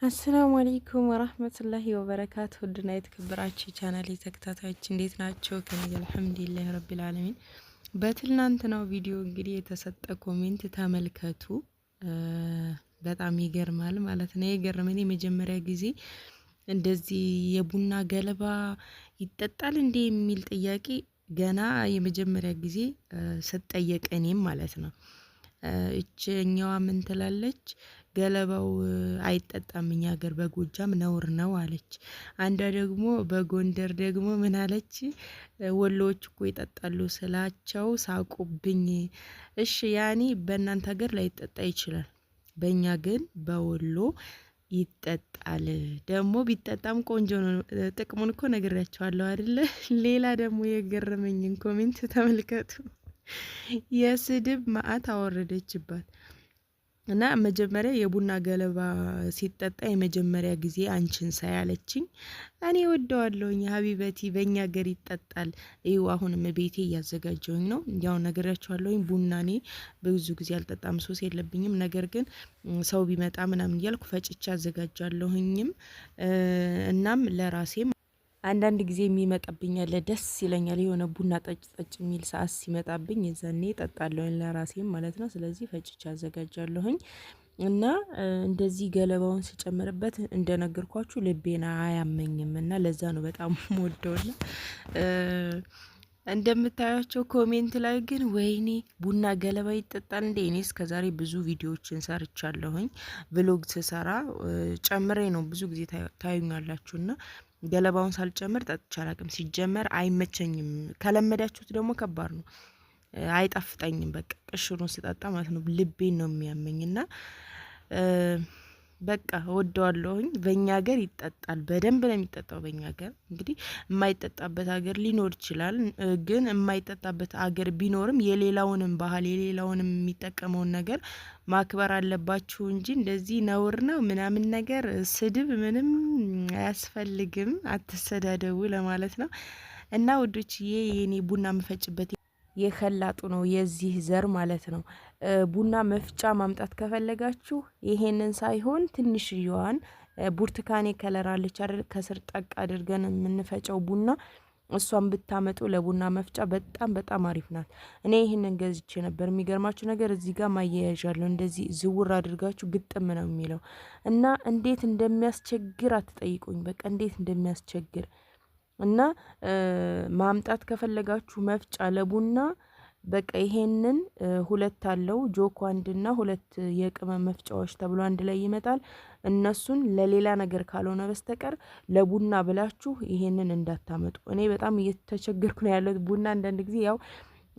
አሰላሙ አለይኩም ወራህመቱላሂ ወበረካቱ። ውድና የተከበራችሁ ቻናል ተከታታዮች እንዴት ናቸው? ከኔ አልሐምዱሊላህ ረቢል ዓለሚን። በትላንትናው ቪዲዮ እንግዲህ የተሰጠ ኮሜንት ተመልከቱ። በጣም ይገርማል ማለት ነው። የገረመኝ የመጀመሪያ ጊዜ እንደዚህ የቡና ገለባ ይጠጣል እንዴ የሚል ጥያቄ ገና የመጀመሪያ ጊዜ ስጠየቅ እኔም ማለት ነው። እችኛዋ ምን ትላለች? ገለባው አይጠጣም እኛ ሀገር በጎጃም ነውር ነው አለች። አንዷ ደግሞ በጎንደር ደግሞ ምን አለች? ወሎዎች እኮ ይጠጣሉ ስላቸው ሳቁብኝ። እሺ ያኔ በእናንተ ሀገር ላይ ይጠጣ ይችላል፣ በእኛ ግን በወሎ ይጠጣል። ደግሞ ቢጠጣም ቆንጆ ነው። ጥቅሙን እኮ ነግሬያቸዋለሁ አይደለ? ሌላ ደግሞ የገረመኝን ኮሜንት ተመልከቱ። የስድብ ማአት አወረደችባት እና መጀመሪያ የቡና ገለባ ሲጠጣ የመጀመሪያ ጊዜ አንቺን ሳያለችኝ እኔ ወደዋለሁኝ ሀቢበቲ በእኛ ሀገር ይጠጣል። ይኸው አሁንም ቤቴ እያዘጋጀሁኝ ነው። ያው ነገራችኋለሁኝ ቡና እኔ ብዙ ጊዜ አልጠጣም፣ ሱስ የለብኝም። ነገር ግን ሰው ቢመጣ ምናምን እያልኩ ፈጭቼ አዘጋጃለሁኝም። እናም ለራሴም አንዳንድ ጊዜ የሚመጣብኝ አለ፣ ደስ ይለኛል የሆነ ቡና ጠጭ ጠጭ የሚል ሰዓት ሲመጣብኝ የዛኔ እጠጣለሁኝ ለራሴም ማለት ነው። ስለዚህ ፈጭቼ አዘጋጃለሁኝ እና እንደዚህ ገለባውን ስጨምርበት እንደነገርኳችሁ ልቤና አያመኝም እና ለዛ ነው በጣም ወደውና እንደምታያቸው ኮሜንት ላይ ግን ወይኔ ቡና ገለባ ይጠጣል እንዴ? እኔ እስከዛሬ ብዙ ቪዲዮዎችን ሰርቻለሁኝ። ቭሎግ ስሰራ ጨምሬ ነው ብዙ ጊዜ ታዩኛላችሁና ገለባውን ሳልጨምር ጠጥቼ አላቅም። ሲጀመር አይመቸኝም። ከለመዳችሁት ደግሞ ከባድ ነው፣ አይጣፍጠኝም። በቃ ቅሽሩን ስጠጣ ማለት ነው ልቤን ነው የሚያመኝና በቃ ወደዋለሁኝ። በእኛ ሀገር ይጠጣል፣ በደንብ ነው የሚጠጣው። በእኛ ሀገር እንግዲህ የማይጠጣበት ሀገር ሊኖር ይችላል፣ ግን የማይጠጣበት ሀገር ቢኖርም የሌላውንም ባህል የሌላውንም የሚጠቀመውን ነገር ማክበር አለባችሁ እንጂ እንደዚህ ነውር ነው ምናምን ነገር ስድብ ምንም አያስፈልግም። አትሰዳደቡ ለማለት ነው። እና ውዶችዬ የኔ ቡና የምፈጭበት የከላጡ ነው የዚህ ዘር ማለት ነው። ቡና መፍጫ ማምጣት ከፈለጋችሁ ይሄንን ሳይሆን ትንሽዬዋን ቡርቱካኔ ከለር አለች አይደል? ከስር ጠቅ አድርገን የምንፈጨው ቡና እሷን ብታመጡ ለቡና መፍጫ በጣም በጣም አሪፍ ናት። እኔ ይሄንን ገዝቼ ነበር። የሚገርማችሁ ነገር እዚህ ጋር ማያያዣለሁ፣ እንደዚህ ዝውር አድርጋችሁ ግጥም ነው የሚለው እና እንዴት እንደሚያስቸግር አትጠይቁኝ። በቃ እንዴት እንደሚያስቸግር እና ማምጣት ከፈለጋችሁ መፍጫ ለቡና በቃ ይሄንን ሁለት አለው ጆኮ አንድና ሁለት የቅመም መፍጫዎች ተብሎ አንድ ላይ ይመጣል። እነሱን ለሌላ ነገር ካልሆነ በስተቀር ለቡና ብላችሁ ይሄንን እንዳታመጡ። እኔ በጣም እየተቸገርኩ ነው ያለሁት። ቡና አንዳንድ ጊዜ ያው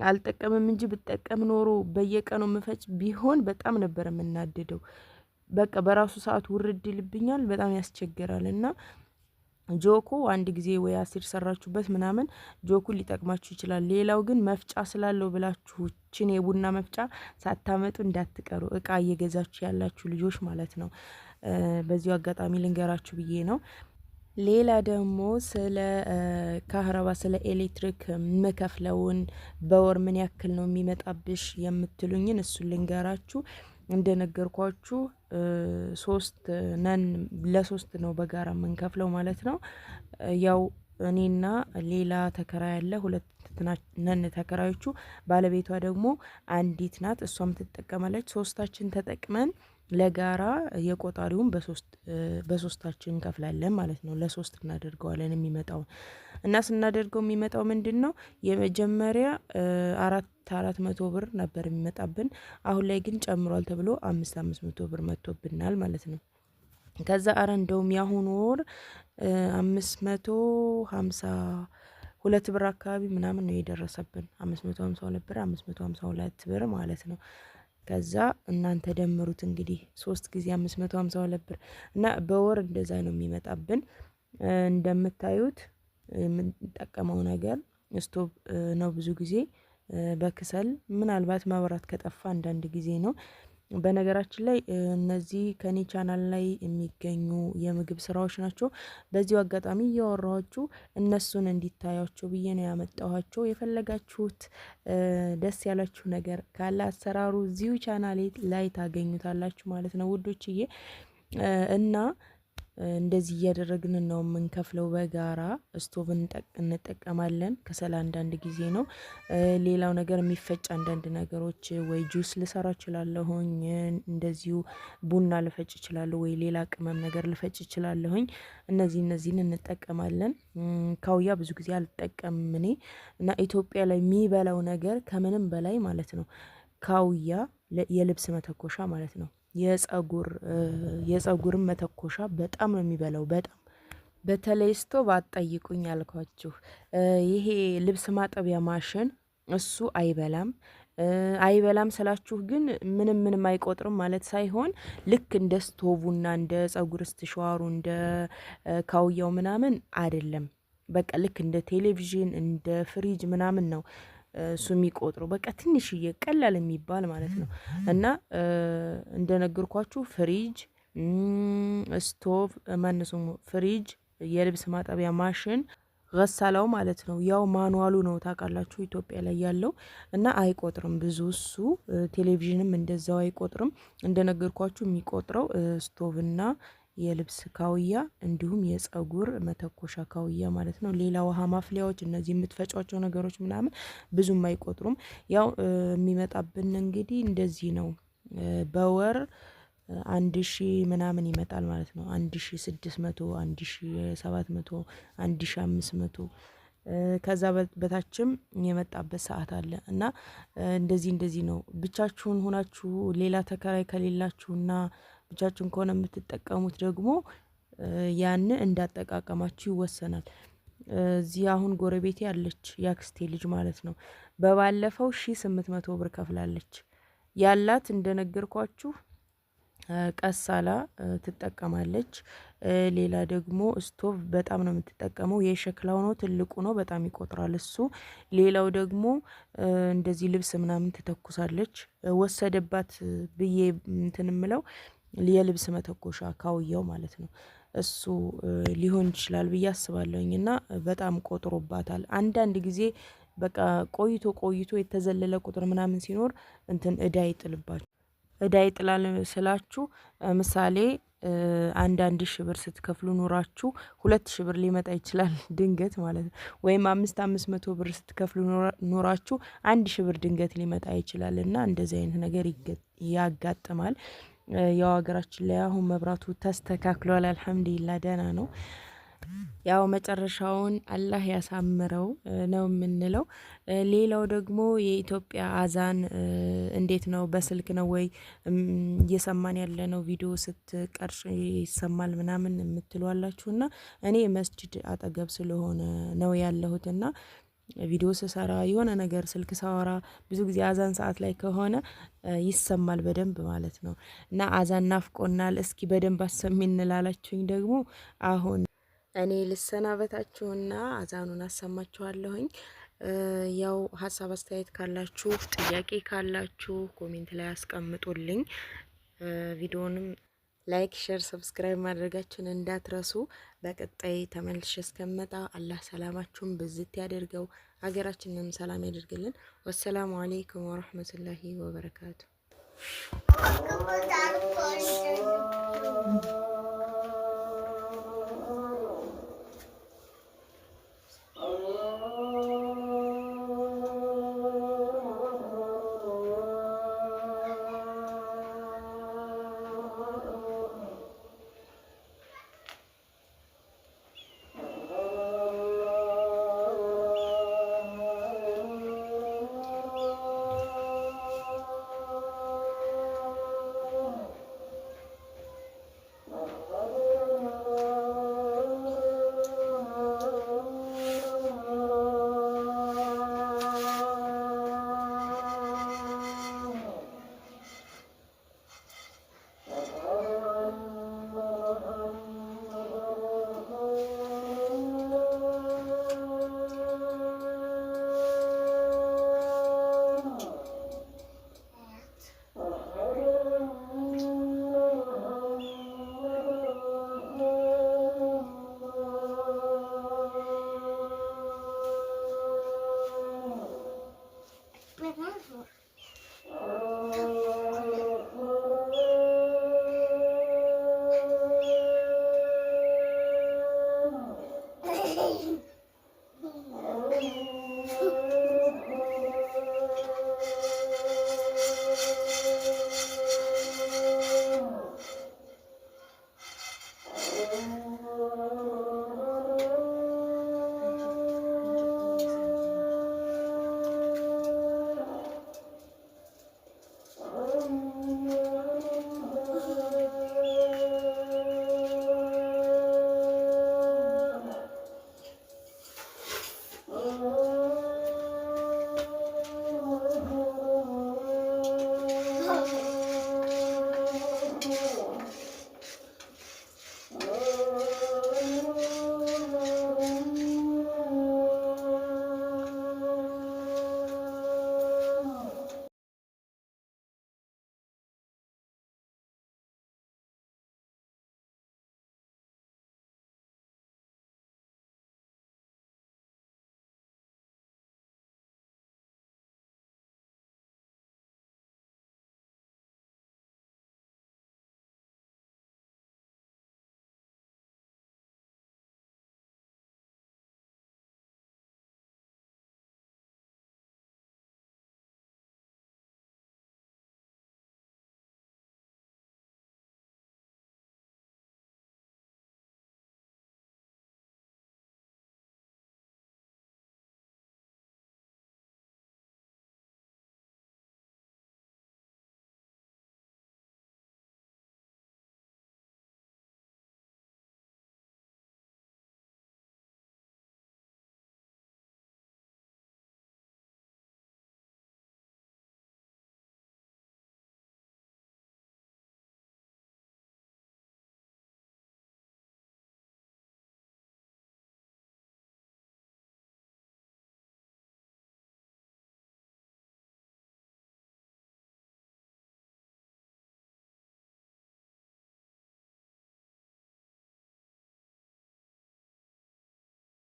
አልጠቀምም እንጂ ብጠቀም ኖሮ በየቀኑ መፈጭ ቢሆን በጣም ነበር የምናደደው። በቃ በራሱ ሰዓት ውርድ ይልብኛል፣ በጣም ያስቸግራል። እና ጆኮ አንድ ጊዜ ወይ አሲር ሰራችሁበት ምናምን ጆኩ ሊጠቅማችሁ ይችላል። ሌላው ግን መፍጫ ስላለው ብላችሁ ችን የቡና መፍጫ ሳታመጡ እንዳትቀሩ፣ እቃ እየገዛችሁ ያላችሁ ልጆች ማለት ነው። በዚሁ አጋጣሚ ልንገራችሁ ብዬ ነው። ሌላ ደግሞ ስለ ካህረባ ስለ ኤሌክትሪክ የምከፍለውን በወር ምን ያክል ነው የሚመጣብሽ የምትሉኝን እሱን ልንገራችሁ። እንደነገርኳችሁ ሶስት ነን፣ ለሶስት ነው በጋራ የምንከፍለው ማለት ነው። ያው እኔና ሌላ ተከራይ ያለ ሁለት ነን ተከራዮቹ። ባለቤቷ ደግሞ አንዲት ናት፣ እሷም ትጠቀማለች። ሶስታችን ተጠቅመን ለጋራ የቆጣሪውን በሶስታችን እንከፍላለን ማለት ነው። ለሶስት እናደርገዋለን የሚመጣውን እና ስናደርገው የሚመጣው ምንድነው? የመጀመሪያ 400 ብር ነበር የሚመጣብን። አሁን ላይ ግን ጨምሯል ተብሎ 500 ብር መጥቶብናል ማለት ነው። ከዛ እንደውም ያሁኑ ወር 552 ብር አካባቢ ምናምን ነው የደረሰብን። 552 ብር 552 ብር ማለት ነው። ከዛ እናንተ ደምሩት እንግዲህ 3 ጊዜ 552 ብር እና በወር እንደዛ ነው የሚመጣብን። እንደምታዩት የምንጠቀመው ነገር ስቶቭ ነው ብዙ ጊዜ በክሰል፣ ምናልባት መብራት ከጠፋ አንዳንድ ጊዜ ነው። በነገራችን ላይ እነዚህ ከኔ ቻናል ላይ የሚገኙ የምግብ ስራዎች ናቸው። በዚሁ አጋጣሚ እያወራኋችሁ እነሱን እንዲታያቸው ብዬ ነው ያመጣኋቸው። የፈለጋችሁት ደስ ያላችሁ ነገር ካለ አሰራሩ እዚሁ ቻናሌ ላይ ታገኙታላችሁ ማለት ነው ውዶችዬ። እና እንደዚህ እያደረግን ነው የምንከፍለው። በጋራ ስቶቭ እንጠቀማለን። ከሰል አንዳንድ ጊዜ ነው። ሌላው ነገር የሚፈጭ አንዳንድ ነገሮች ወይ ጁስ ልሰራ እችላለሁኝ፣ እንደዚሁ ቡና ልፈጭ እችላለሁ፣ ወይ ሌላ ቅመም ነገር ልፈጭ እችላለሁኝ። እነዚህን እንጠቀማለን። ካውያ ብዙ ጊዜ አልጠቀምም እኔ እና ኢትዮጵያ ላይ የሚበላው ነገር ከምንም በላይ ማለት ነው ካውያ የልብስ መተኮሻ ማለት ነው። የጸጉርም መተኮሻ በጣም ነው የሚበላው። በጣም በተለይ ስቶቭ አትጠይቁኝ አልኳችሁ። ይሄ ልብስ ማጠቢያ ማሽን እሱ አይበላም ስላችሁ ግን ምንም አይቆጥርም ማለት ሳይሆን ልክ እንደ ስቶቡና እንደ ጸጉር ስትሸዋሩ እንደ ካውያው ምናምን አይደለም። በቃ ልክ እንደ ቴሌቪዥን እንደ ፍሪጅ ምናምን ነው እሱ የሚቆጥረው። በቃ ትንሽዬ ቀላል የሚባል ማለት ነው። እና እንደነገርኳችሁ ፍሪጅ፣ ስቶቭ ማንሱም ፍሪጅ፣ የልብስ ማጠቢያ ማሽን ገሳላው ማለት ነው። ያው ማኑዋሉ ነው ታውቃላችሁ ኢትዮጵያ ላይ ያለው እና አይቆጥርም ብዙ እሱ። ቴሌቪዥንም እንደዛው አይቆጥርም። እንደነገርኳችሁ የሚቆጥረው ስቶቭና የልብስ ካውያ እንዲሁም የጸጉር መተኮሻ ካውያ ማለት ነው። ሌላ ውሃ ማፍሊያዎች፣ እነዚህ የምትፈጫቸው ነገሮች ምናምን ብዙም አይቆጥሩም። ያው የሚመጣብን እንግዲህ እንደዚህ ነው። በወር 1000 ምናምን ይመጣል ማለት ነው። 1600፣ 1700፣ 1500 ከዛ በታችም የመጣበት ሰዓት አለ እና እንደዚህ ነው። ብቻችሁን ሆናችሁ ሌላ ተከራይ ከሌላችሁና ብቻችሁን ከሆነ የምትጠቀሙት ደግሞ ያን እንዳጠቃቀማችሁ ይወሰናል። እዚህ አሁን ጎረቤቴ ያለች ያክስቴ ልጅ ማለት ነው በባለፈው 1800 ብር ከፍላለች። ያላት እንደነገርኳችሁ ቀሳላ ትጠቀማለች። ሌላ ደግሞ ስቶቭ በጣም ነው የምትጠቀመው። የሸክላው ነው ትልቁ ነው በጣም ይቆጥራል እሱ። ሌላው ደግሞ እንደዚህ ልብስ ምናምን ትተኩሳለች። ወሰደባት ብዬ እንትን ምለው የልብስ መተኮሻ ካውያው ማለት ነው እሱ ሊሆን ይችላል ብዬ አስባለሁኝ። እና በጣም ቆጥሮባታል። አንዳንድ ጊዜ በቃ ቆይቶ የተዘለለ ቁጥር ምናምን ሲኖር እንትን እዳ ይጥላል ስላችሁ ምሳሌ 1,000 ብር ስትከፍሉ ኑራችሁ 2,000 ብር ሊመጣ ይችላል ድንገት ማለት ነው። ወይም 500 ብር ስትከፍሉ ኑራችሁ 1,000 ብር ድንገት ሊመጣ ይችላል እና እንደዚህ አይነት ነገር ያጋጥማል። ያው ሀገራችን ላይ አሁን መብራቱ ተስተካክሏል፣ አልሐምዱሊላህ ደህና ነው። ያው መጨረሻውን አላህ ያሳምረው ነው የምንለው። ሌላው ደግሞ የኢትዮጵያ አዛን እንዴት ነው? በስልክ ነው ወይ እየሰማን ያለ ነው? ቪዲዮ ስትቀርጽ ይሰማል ምናምን የምትሏላችሁና እኔ መስጂድ አጠገብ ስለሆነ ነው ያለሁትና ቪዲዮ ስሰራ የሆነ ነገር ስልክ ሳወራ ብዙ ጊዜ አዛን ሰዓት ላይ ከሆነ ይሰማል በደንብ ማለት ነው። እና አዛን ናፍቆናል፣ እስኪ በደንብ አሰሚን እንላላችሁኝ ደግሞ አሁን እኔ ልሰናበታችሁና አዛኑን አሰማችኋለሁኝ። ያው ሀሳብ አስተያየት ካላችሁ ጥያቄ ካላችሁ ኮሜንት ላይ አስቀምጡልኝ። ቪዲዮንም ላይክ፣ ሼር፣ ሰብስክራይብ ማድረጋችሁን እንዳትረሱ። በቀጣይ ተመልሼ እስከመጣ አላህ ሰላማችሁን ብዝት ያደርገው፣ ሀገራችንንም ሰላም ያደርግልን። ወሰላሙ አለይኩም ወራህመቱላሂ ወበረካቱ።